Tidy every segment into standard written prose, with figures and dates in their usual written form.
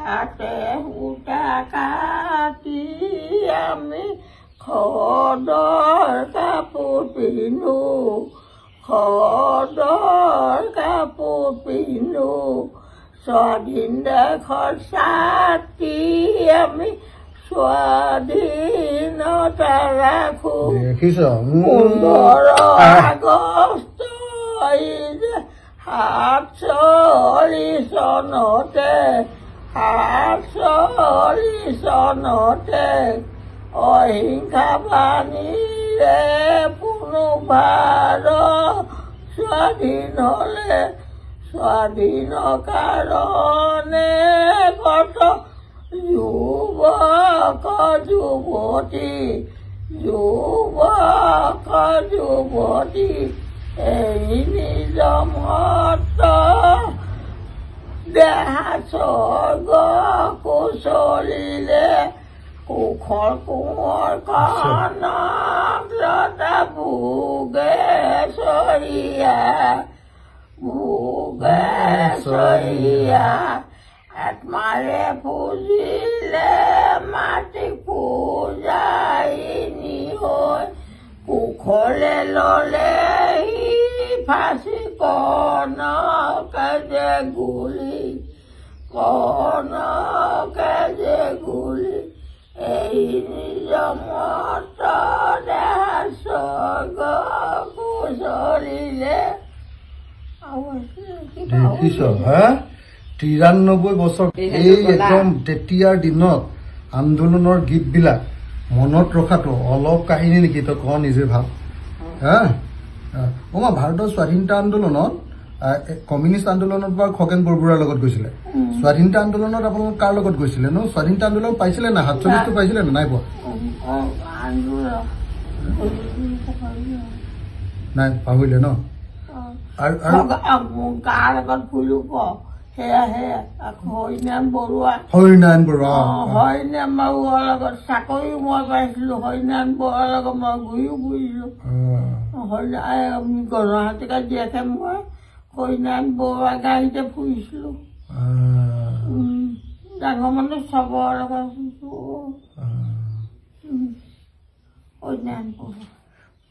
হাতে সূতা কাটি আমি খদৰ কাপোৰ পিন্ধো খদৰ কাপোৰ পিন্ধো স্বাধীন দেশৰ ছাতি আমি স্বাধীনতা ৰাখো 15 আগষ্ট 47 চনতে 47 চনতে অহিংসা বাণীৰে পুনৰবাৰ স্বাধীন হ'লে স্বাধীন কাৰণে কত যুৱক যুৱতী যুৱক যুৱতী এই নিজ মত দেহা স্বৰ্গ কুশলিলে কুশল কোঁৱৰ কনক লতা ভোগেশ্বৰীয়া আত্মাৰে পুজিলে মাটি পূজাইনী হৈ কুশলে ল'লে ফাঁচি কনকে যে গুলি এই নিজ মত দেহা স্বৰ্গ কুশলিলে 93 বছৰ এই একদম তেতিয়াৰ দিনত আন্দোলনৰ গীতবিলাক মনত ৰখাটো অলপ কাহিনী নেকি তই ক নিজে ভাব হা ভাৰতৰ স্বাধীনতা আন্দোলনত কমিউনিষ্ট আন্দোলনত বা খগেন বৰবৰুৱাৰ লগত গৈছিলে স্বাধীনতা আন্দোলনত আপোনালোক কাৰ লগত গৈছিলে ন স্বাধীনতা আন্দোলন পাইছিলে না 47টো পাইছিলে না নাই পোৱা নাই পাহৰিলে ন হৰিনাৰায়ণ বৰুৱাৰ লগত চাকৰি মই পাইছিলো হৰিনাৰায়ণ বৰুৱাৰ লগত মই ঘূৰিও ফুৰিছিলো গণহাতিকা দিয়াকে মই হৰিনাৰায়ণ বৰুৱাৰ গাড়ীতে ফুৰিছিলো ডাঙৰ মানুহ চবৰ লগত হৰিনাৰায়ণ বৰুৱা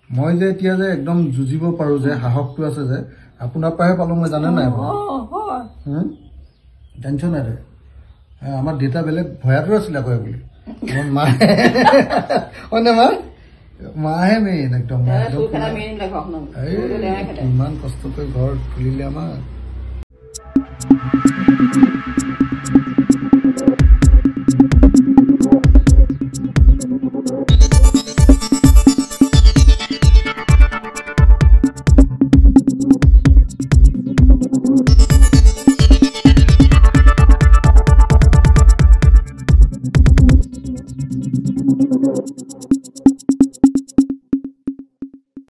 মই যে এতিয়া যে একদম যুঁজিব পাৰো যে সাহসটো আছে যে আপোনাৰ পৰাহে পালো মই জানে নাই জানিছ নাই তই আমাৰ দেউতা বেলেগ ভয়াতুৰ আছিলে কয় বুলি মাহে মেইন একদম ইমান কষ্ট কৰি ঘৰ খুলিলে আমাৰ